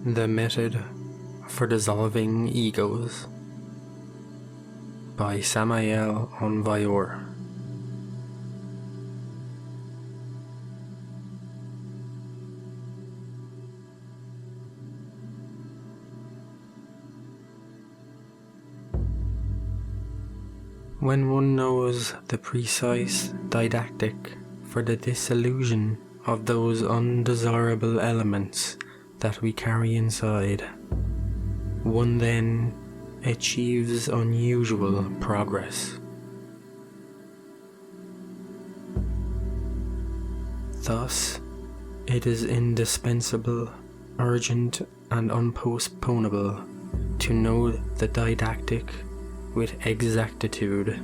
The Method for Dissolving Egos by Samael Aun Weor. When one knows the precise didactic for the dissolution of those undesirable elements that we carry inside, one then achieves unusual progress. Thus, it is indispensable, urgent, and unpostponable to know the didactic with exactitude.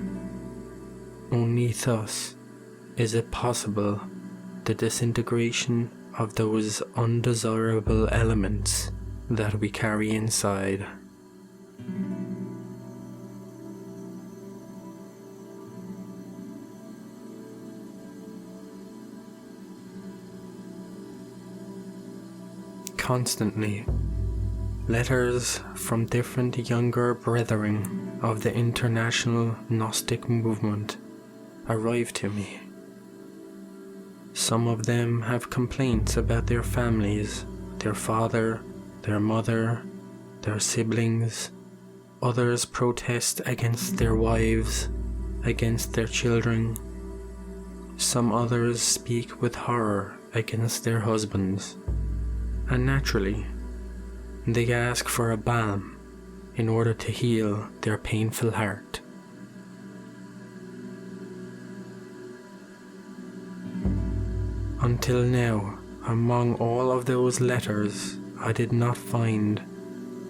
Only thus is it possible the disintegration of those undesirable elements that we carry inside. Constantly, letters from different younger brethren of the international Gnostic movement arrive to me. Some of them have complaints about their families, their father, their mother, their siblings. Others protest against their wives, against their children. Some others speak with horror against their husbands. And naturally, they ask for a balm in order to heal their painful heart. Until now, among all of those letters, I did not find,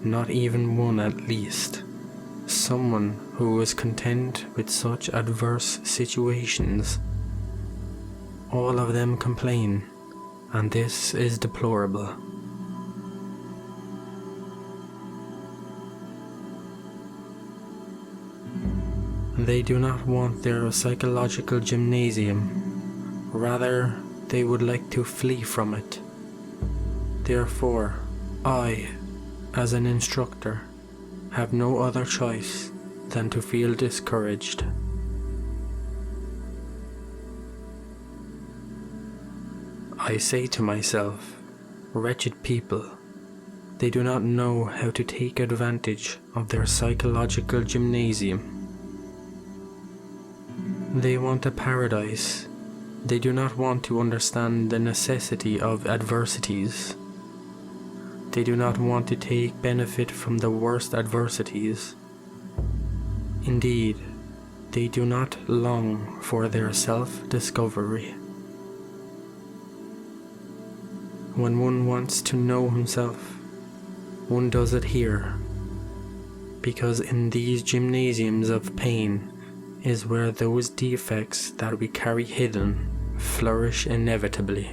not even one at least, someone who was content with such adverse situations. All of them complain, and this is deplorable. They do not want their psychological gymnasium. Rather, they would like to flee from it. Therefore, I, as an instructor, have no other choice than to feel discouraged. I say to myself, wretched people, they do not know how to take advantage of their psychological gymnasium. They want a paradise. They do not want to understand the necessity of adversities. They do not want to take benefit from the worst adversities. Indeed, they do not long for their self-discovery. When one wants to know himself, one does it here, because in these gymnasiums of pain is where those defects that we carry hidden flourish inevitably.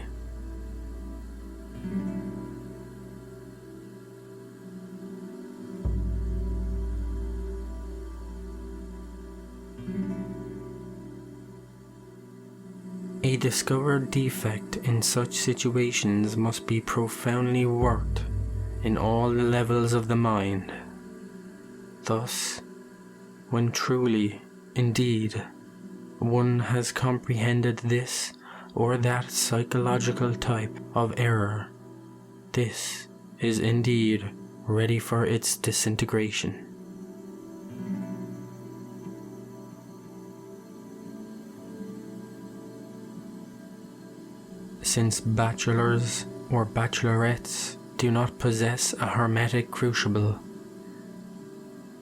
A discovered defect in such situations must be profoundly worked in all levels of the mind. Thus, when truly, indeed, one has comprehended this or that psychological type of error, this is indeed ready for its disintegration. Since bachelors or bachelorettes do not possess a hermetic crucible,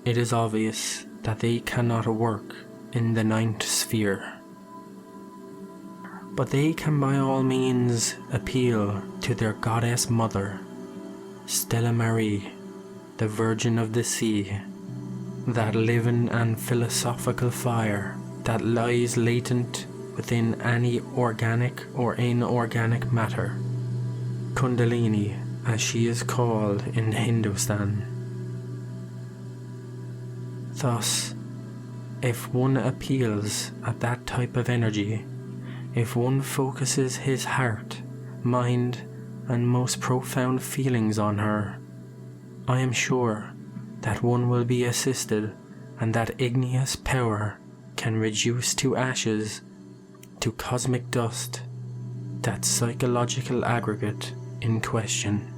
it is obvious that they cannot work in the ninth sphere. But they can by all means appeal to their goddess mother, Stella Marie, the Virgin of the Sea, that living and philosophical fire that lies latent within any organic or inorganic matter, Kundalini as she is called in Hindustan. Thus, if one appeals at that type of energy, if one focuses his heart, mind, and most profound feelings on her, I am sure that one will be assisted, and that igneous power can reduce to ashes, to cosmic dust, that psychological aggregate in question.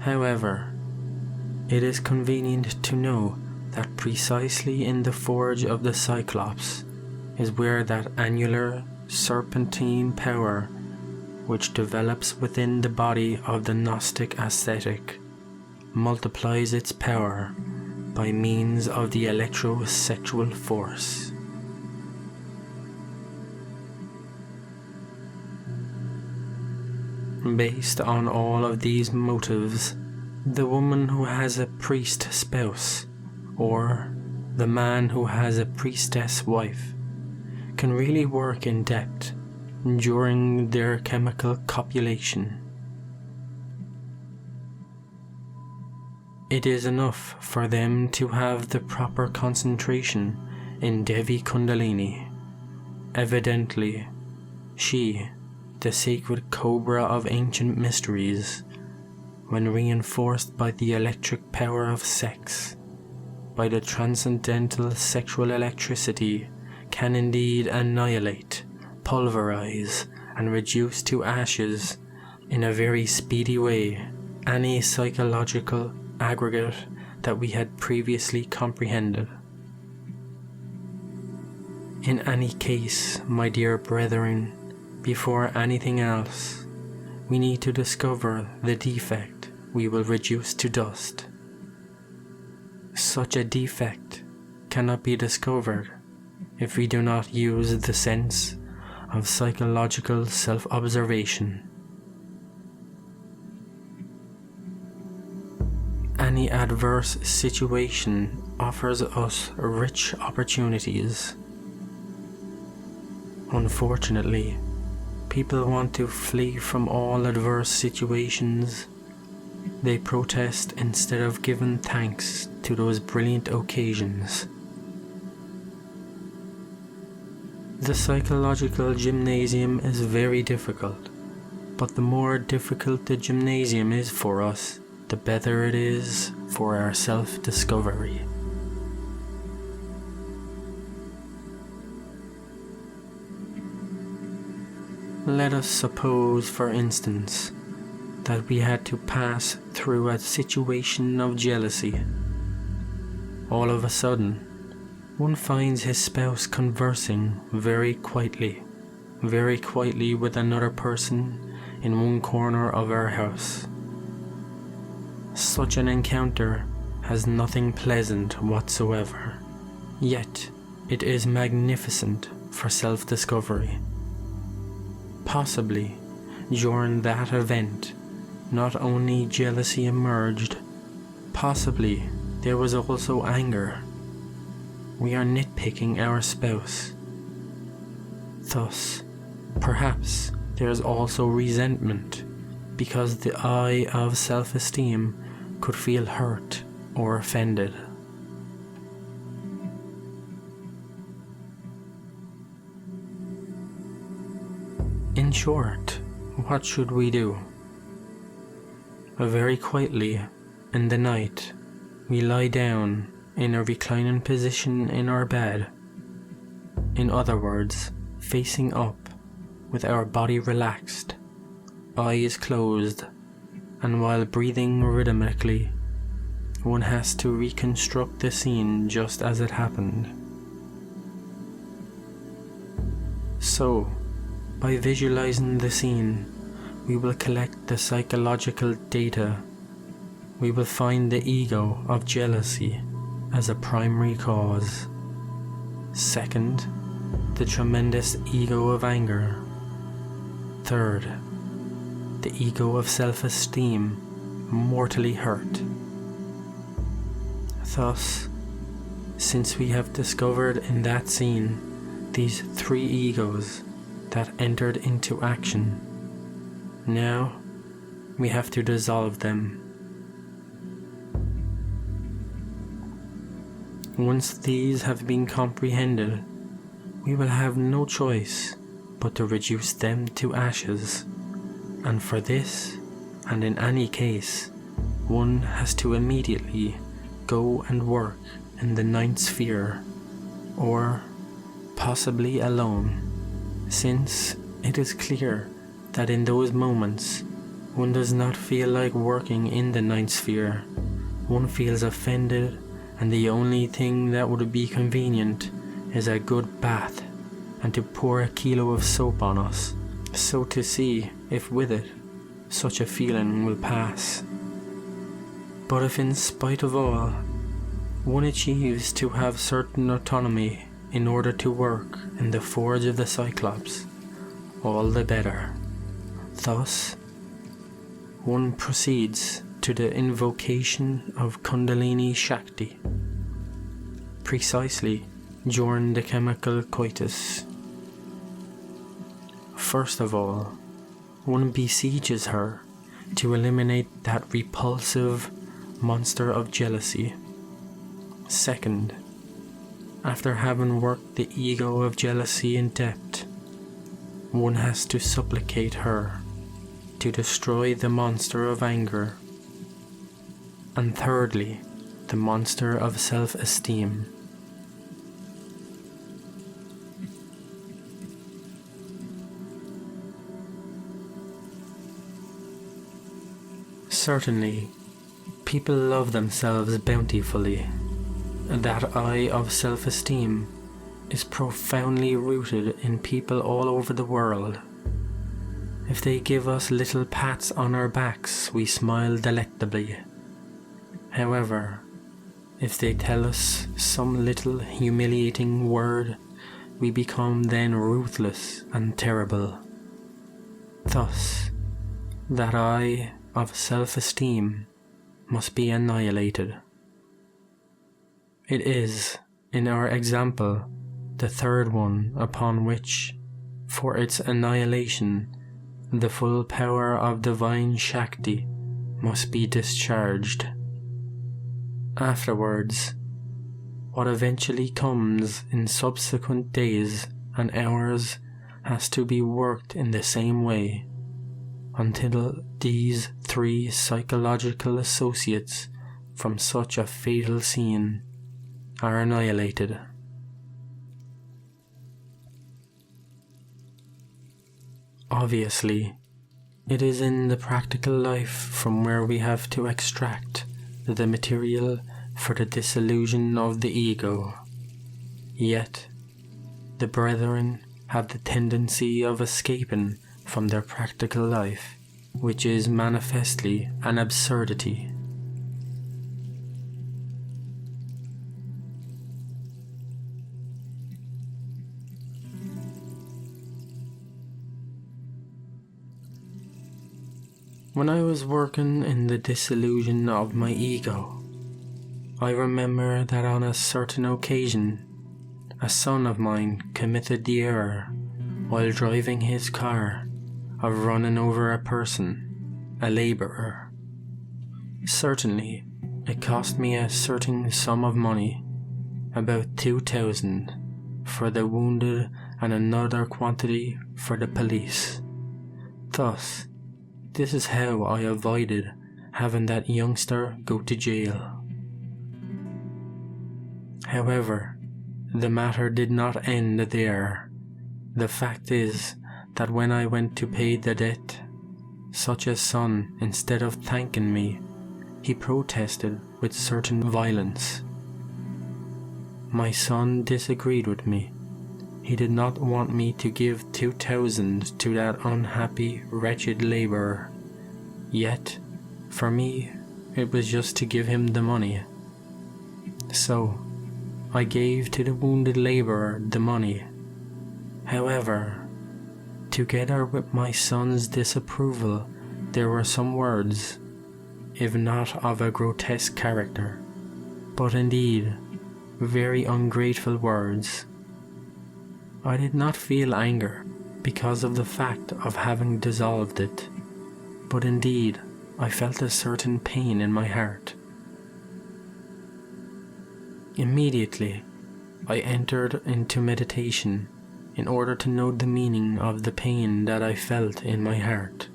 However, it is convenient to know that precisely in the forge of the Cyclops is where that annular, serpentine power which develops within the body of the Gnostic ascetic multiplies its power by means of the electrosexual force. Based on all of these motives, the woman who has a priest spouse, or the man who has a priestess wife, can really work in depth during their chemical copulation. It is enough for them to have the proper concentration in Devi Kundalini. Evidently, she, the sacred cobra of ancient mysteries, when reinforced by the electric power of sex, by the transcendental sexual electricity, can indeed annihilate, pulverize, and reduce to ashes, in a very speedy way, any psychological aggregate that we had previously comprehended. In any case, my dear brethren, before anything else, we need to discover the defect we will reduce to dust. Such a defect cannot be discovered if we do not use the sense of psychological self-observation. Any adverse situation offers us rich opportunities. Unfortunately, people want to flee from all adverse situations. They protest instead of giving thanks to those brilliant occasions. The psychological gymnasium is very difficult, but the more difficult the gymnasium is for us, the better it is for our self-discovery. Let us suppose, for instance, that we had to pass through a situation of jealousy. All of a sudden, one finds his spouse conversing very quietly with another person in one corner of our house. Such an encounter has nothing pleasant whatsoever, yet it is magnificent for self-discovery. Possibly, during that event, not only jealousy emerged, possibly there was also anger. We are nitpicking our spouse. Thus, perhaps there is also resentment, because the I of self-esteem could feel hurt or offended. In short, what should we do? Very quietly, in the night, we lie down in a reclining position in our bed. In other words, facing up, with our body relaxed, eyes closed, and while breathing rhythmically, one has to reconstruct the scene just as it happened. So, by visualizing the scene, we will collect the psychological data. We will find the ego of jealousy as a primary cause. Second, the tremendous ego of anger. Third, the ego of self-esteem, mortally hurt. Thus, since we have discovered in that scene these three egos that entered into action, now we have to dissolve them. Once these have been comprehended, we will have no choice but to reduce them to ashes, and for this, and in any case, one has to immediately go and work in the ninth sphere, or possibly alone, since it is clear that in those moments one does not feel like working in the ninth sphere. One feels offended, and the only thing that would be convenient is a good bath and to pour a kilo of soap on us, so to see if with it such a feeling will pass. But if in spite of all, one achieves to have certain autonomy in order to work in the forge of the Cyclops, all the better. Thus, one proceeds to the invocation of Kundalini Shakti, precisely during the chemical coitus. First of all, one besieges her to eliminate that repulsive monster of jealousy. Second, after having worked the ego of jealousy in depth, one has to supplicate her to destroy the monster of anger. And thirdly, the monster of self-esteem. Certainly, people love themselves bountifully. That eye of self-esteem is profoundly rooted in people all over the world. If they give us little pats on our backs, we smile delectably. However, if they tell us some little humiliating word, we become then ruthless and terrible. Thus, that eye of self-esteem must be annihilated. It is, in our example, the third one upon which, for its annihilation, the full power of divine Shakti must be discharged. Afterwards, what eventually comes in subsequent days and hours has to be worked in the same way, until these three psychological associates from such a fatal scene are annihilated. Obviously, it is in the practical life from where we have to extract the material for the dissolution of the ego. Yet, the brethren have the tendency of escaping from their practical life, which is manifestly an absurdity. When I was working in the dissolution of my ego, I remember that on a certain occasion, a son of mine committed the error, while driving his car, of running over a person, a labourer. Certainly, it cost me a certain sum of money, about 2,000, for the wounded and another quantity for the police. Thus, this is how I avoided having that youngster go to jail. However, the matter did not end there. The fact is that when I went to pay the debt, such a son, instead of thanking me, he protested with certain violence. My son disagreed with me. He did not want me to give 2,000 to that unhappy, wretched labourer. Yet, for me, it was just to give him the money. So, I gave to the wounded labourer the money. However, together with my son's disapproval, there were some words, if not of a grotesque character, but indeed very ungrateful words. I did not feel anger because of the fact of having dissolved it, but indeed I felt a certain pain in my heart. Immediately, I entered into meditation in order to note the meaning of the pain that I felt in my heart.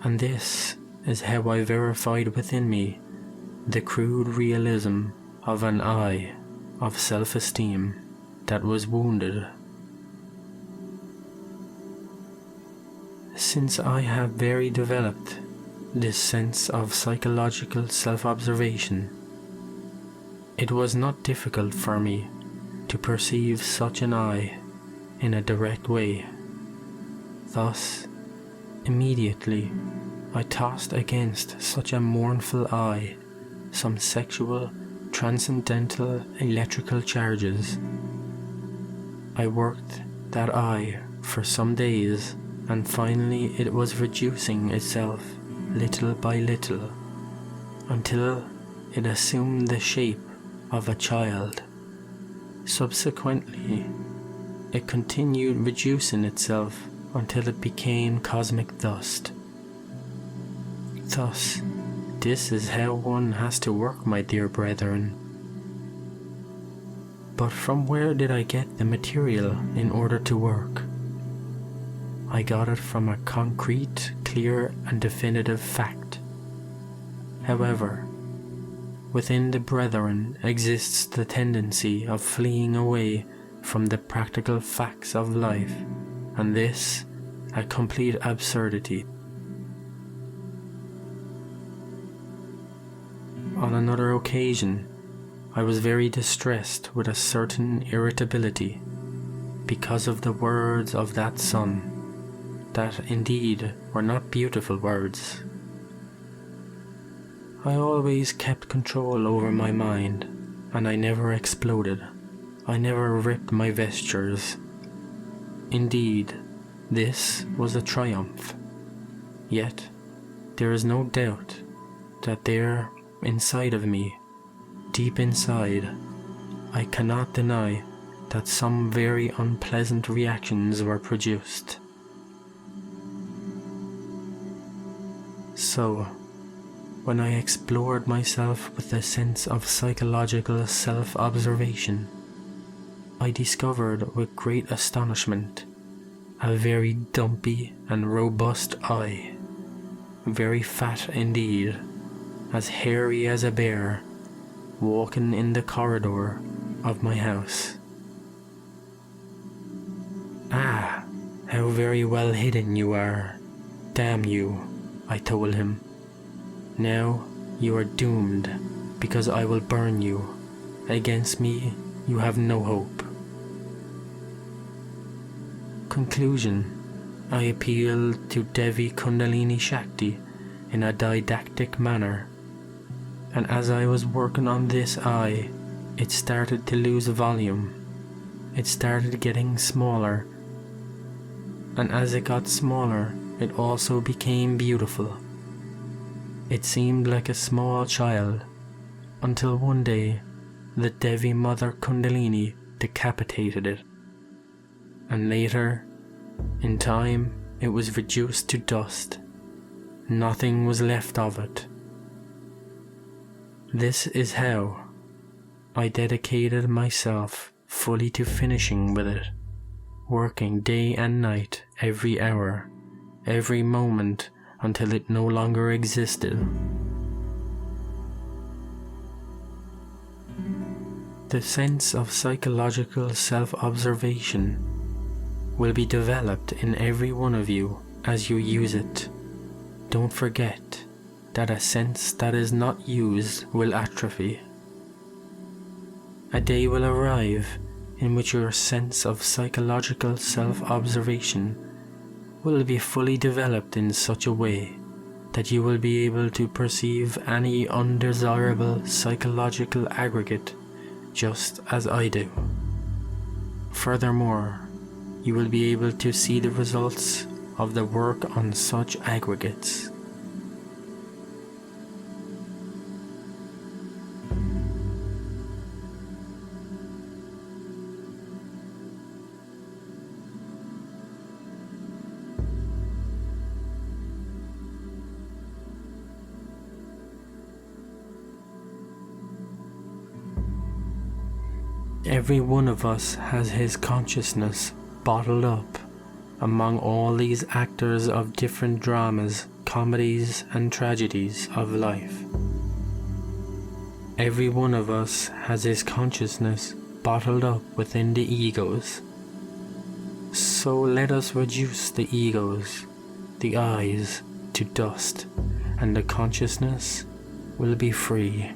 And this is how I verified within me the crude realism of an I of self-esteem that was wounded. Since I have very developed this sense of psychological self-observation, it was not difficult for me to perceive such an I in a direct way. Thus, immediately, I tossed against such a mournful I some sexual, transcendental electrical charges. I worked that I for some days, and finally it was reducing itself little by little until it assumed the shape of a child. Subsequently, it continued reducing itself until it became cosmic dust. Thus, this is how one has to work, my dear brethren. But from where did I get the material in order to work? I got it from a concrete, clear, and definitive fact. However, within the brethren exists the tendency of fleeing away from the practical facts of life, and this a complete absurdity. On another occasion, I was very distressed with a certain irritability because of the words of that son, that indeed were not beautiful words. I always kept control over my mind, and I never exploded. I never ripped my vestures. Indeed, this was a triumph. Yet, there is no doubt that there, inside of me, deep inside, I cannot deny that some very unpleasant reactions were produced. So, when I explored myself with a sense of psychological self-observation, I discovered with great astonishment a very dumpy and robust I, very fat indeed, as hairy as a bear, walking in the corridor of my house. "Ah, how very well hidden you are. Damn you," I told him. "Now you are doomed, because I will burn you. Against me you have no hope." Conclusion. I appealed to Devi Kundalini Shakti in a didactic manner, and as I was working on this I, it started to lose volume. It started getting smaller, and as it got smaller, it also became beautiful. It seemed like a small child, until one day the Devi Mother Kundalini decapitated it, and later, in time, it was reduced to dust. Nothing was left of it. This is how I dedicated myself fully to finishing with it, working day and night, every hour, every moment, until it no longer existed. The sense of psychological self-observation will be developed in every one of you as you use it. Don't forget that a sense that is not used will atrophy. A day will arrive in which your sense of psychological self-observation will be fully developed in such a way that you will be able to perceive any undesirable psychological aggregate just as I do. Furthermore, you will be able to see the results of the work on such aggregates. Every one of us has his consciousness bottled up among all these actors of different dramas, comedies and tragedies of life. Every one of us has his consciousness bottled up within the egos. So let us reduce the egos, the eyes, to dust, and the consciousness will be free.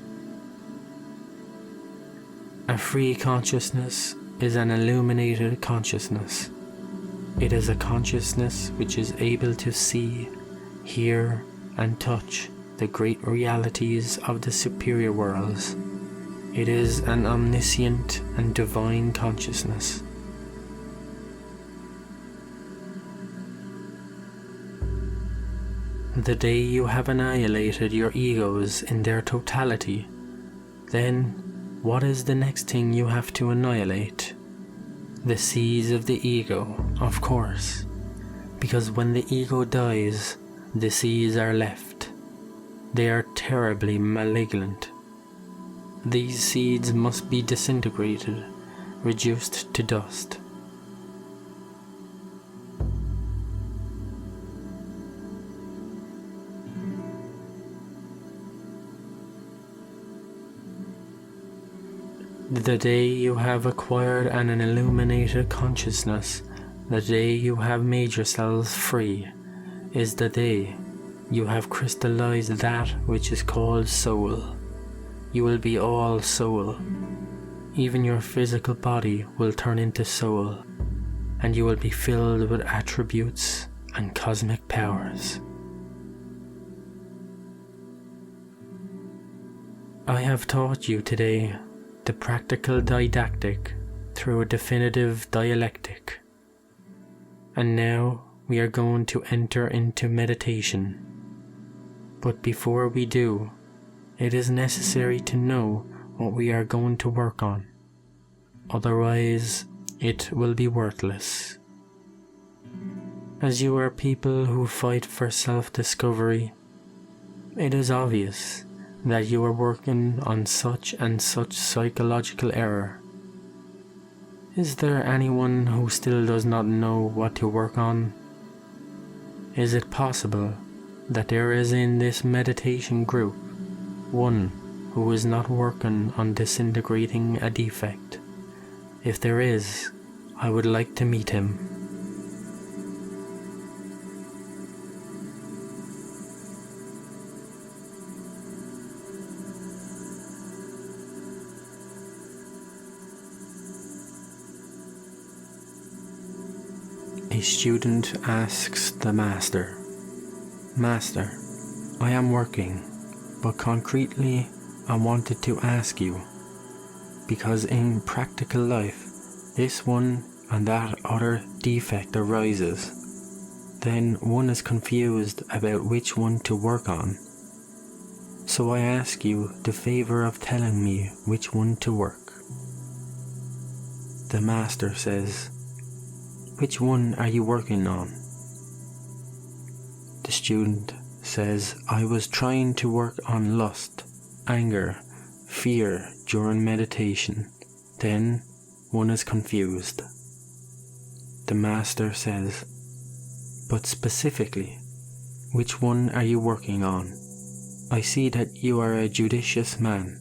A free consciousness is an illuminated consciousness. It is a consciousness which is able to see, hear, and touch the great realities of the superior worlds. It is an omniscient and divine consciousness. The day you have annihilated your egos in their totality, then what is the next thing you have to annihilate? The seeds of the ego, of course, because when the ego dies, the seeds are left. They are terribly malignant. These seeds must be disintegrated, reduced to dust. The day you have acquired an illuminated consciousness, the day you have made yourselves free, is the day you have crystallized that which is called soul. You will be all soul. Even your physical body will turn into soul, and you will be filled with attributes and cosmic powers. I have taught you today the practical didactic through a definitive dialectic. And now we are going to enter into meditation. But before we do, it is necessary to know what we are going to work on. Otherwise, it will be worthless. As you are people who fight for self-discovery, it is obvious that you are working on such and such psychological error. Is there anyone who still does not know what to work on? Is it possible that there is in this meditation group one who is not working on disintegrating a defect? If there is, I would like to meet him. A student asks the master, "Master, I am working, but concretely I wanted to ask you, because in practical life this one and that other defect arises. Then one is confused about which one to work on. So I ask you the favor of telling me which one to work." The master says, "Which one are you working on?" The student says, "I was trying to work on lust, anger, fear during meditation." Then one is confused. The master says, "But specifically, which one are you working on? I see that you are a judicious man,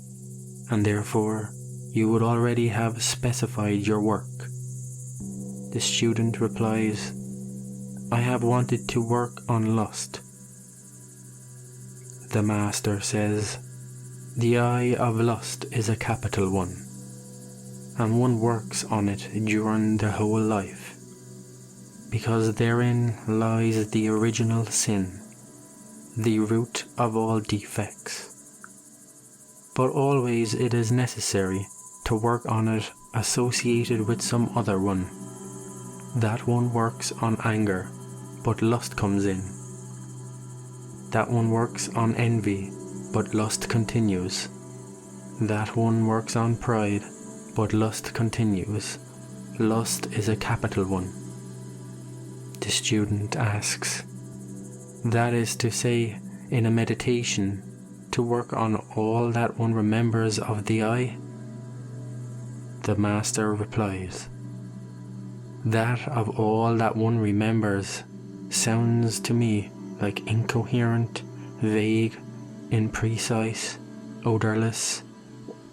and therefore you would already have specified your work." The student replies, "I have wanted to work on lust." The master says, "The eye of lust is a capital one, and one works on it during the whole life, because therein lies the original sin, the root of all defects. But always it is necessary to work on it associated with some other one. That one works on anger, but lust comes in. That one works on envy, but lust continues. That one works on pride, but lust continues. Lust is a capital one." The student asks, "That is to say, in a meditation, to work on all that one remembers of the eye?" The master replies, "That of all that one remembers sounds to me like incoherent, vague, imprecise, odorless,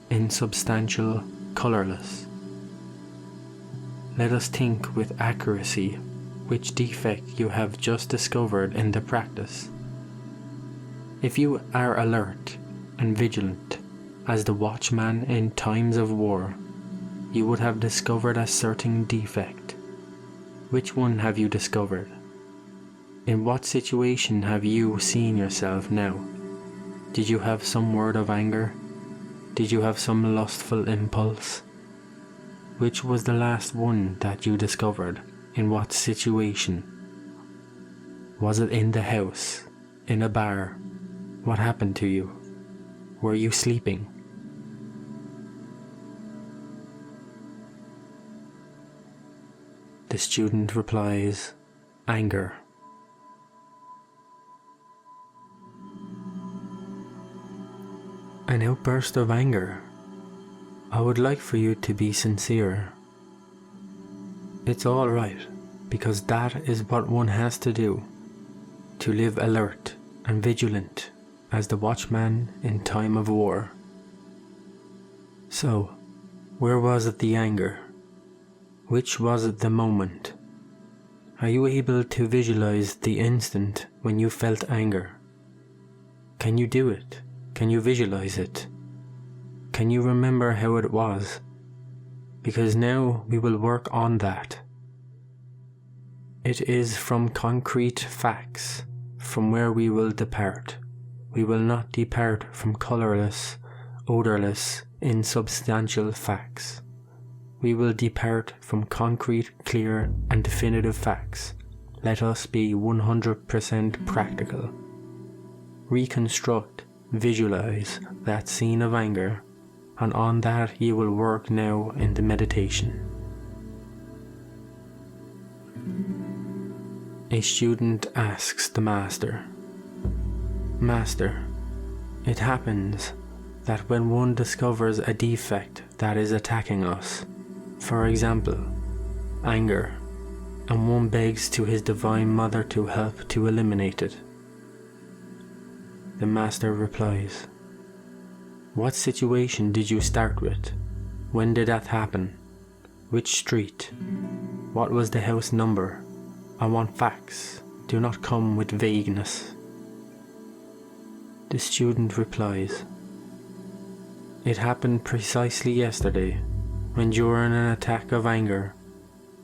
insubstantial, colorless. Let us think with accuracy which defect you have just discovered in the practice. If you are alert and vigilant as the watchman in times of war, you would have discovered a certain defect. Which one have you discovered? In what situation have you seen yourself now? Did you have some word of anger? Did you have some lustful impulse? Which was the last one that you discovered? In what situation? Was it in the house? In a bar? What happened to you? Were you sleeping?" The student replies, "Anger." An outburst of anger. I would like for you to be sincere. It's all right, because that is what one has to do, to live alert and vigilant as the watchman in time of war. So, where was it the anger? Which was it the moment? Are you able to visualize the instant when you felt anger? Can you do it? Can you visualize it? Can you remember how it was? Because now we will work on that. It is from concrete facts from where we will depart. We will not depart from colorless, odorless, insubstantial facts. We will depart from concrete, clear, and definitive facts. Let us be 100% practical. Reconstruct, visualize that scene of anger, and on that you will work now in the meditation. A student asks the master, "Master, it happens that when one discovers a defect that is attacking us, for example, anger, and one begs to his Divine Mother to help to eliminate it." The master replies, "What situation did you start with? When did that happen? Which street? What was the house number? I want facts. Do not come with vagueness." The student replies, "It happened precisely yesterday, when during an attack of anger,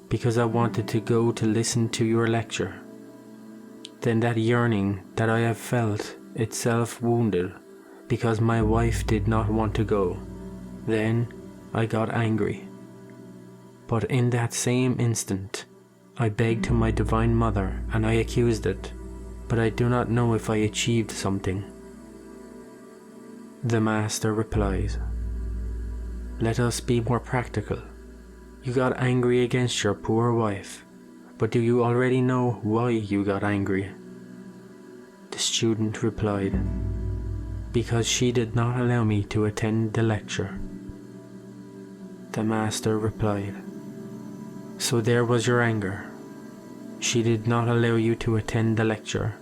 because I wanted to go to listen to your lecture. Then that yearning that I have felt itself wounded, because my wife did not want to go. Then I got angry. But in that same instant, I begged to my Divine Mother and I accused it, but I do not know if I achieved something." The master replies, "Let us be more practical. You got angry against your poor wife, but do you already know why you got angry?" The student replied, "Because she did not allow me to attend the lecture." The master replied, "So there was your anger. She did not allow you to attend the lecture.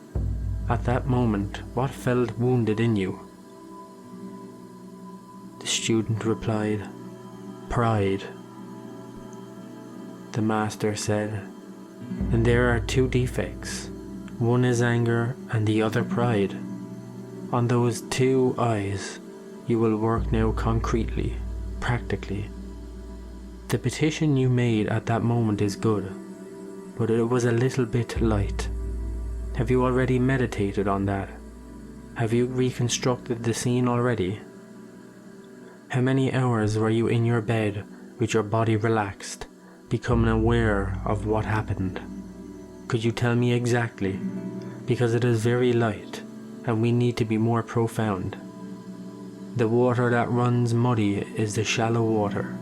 At that moment, what felt wounded in you?" The student replied, "Pride." The master said, "Then there are two defects. One is anger and the other pride. On those two eyes, you will work now concretely, practically. The petition you made at that moment is good, but it was a little bit light. Have you already meditated on that? Have you reconstructed the scene already? How many hours were you in your bed with your body relaxed, becoming aware of what happened? Could you tell me exactly? Because it is very light, and we need to be more profound. The water that runs muddy is the shallow water.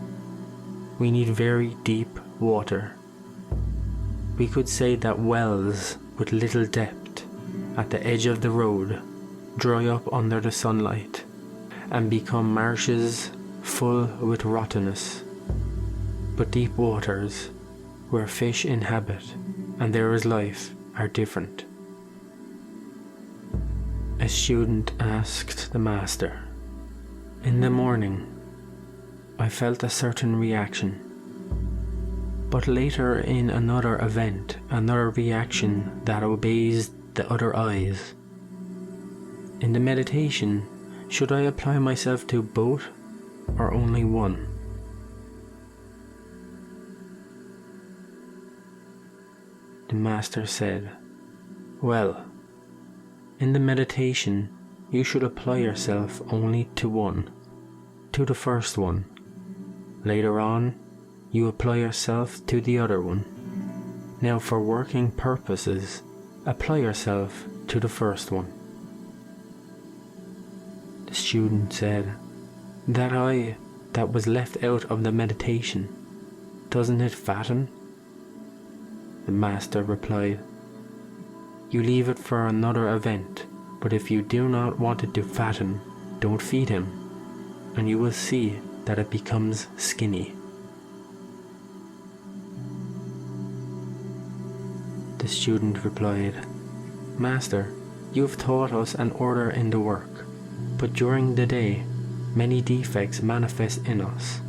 We need very deep water. We could say that wells with little depth at the edge of the road dry up under the sunlight and become marshes full with rottenness. but deep waters, where fish inhabit and there is life, are different. A student asked the master, "In the morning, I felt a certain reaction, but later in another event, another reaction that obeys the other eyes. In the meditation, should I apply myself to both or only one?" The master said, "Well, in the meditation, you should apply yourself only to one, to the first one. Later on, you apply yourself to the other one. Now for working purposes, apply yourself to the first one." The student said, "That eye that was left out of the meditation, doesn't it fatten?" The master replied, "You leave it for another event, but if you do not want it to fatten, don't feed him, and you will see that it becomes skinny." The student replied, "Master, you have taught us an order in the work, but during the day, many defects manifest in us.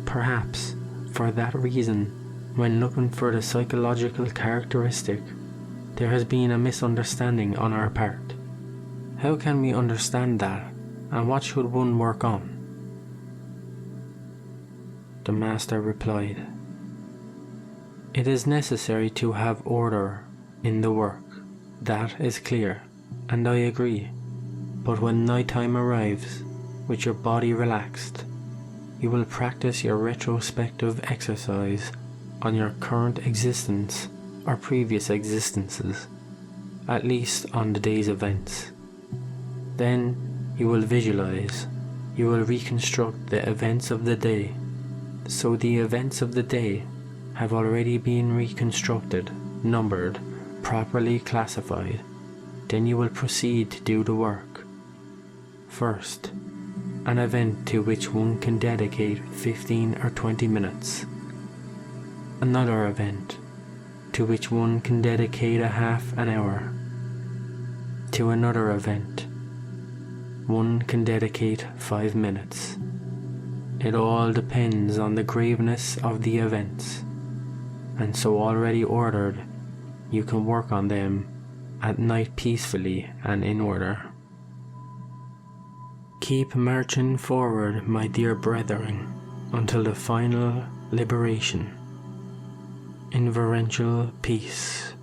Perhaps, for that reason, when looking for the psychological characteristic, there has been a misunderstanding on our part. How can we understand that, and what should one work on?" The master replied, "It is necessary to have order in the work, that is clear, and I agree. But when night time arrives, with your body relaxed, you will practice your retrospective exercise on your current existence or previous existences, at least on the day's events. Then you will visualize, you will reconstruct the events of the day, so the events of the day have already been reconstructed, numbered, properly classified. Then you will proceed to do the work. First, an event to which one can dedicate 15 or 20 minutes. Another event to which one can dedicate a half an hour. To another event, one can dedicate 5 minutes. It all depends on the graveness of the events, and so already ordered, you can work on them at night peacefully and in order. Keep marching forward, my dear brethren, until the final liberation. Inferential peace.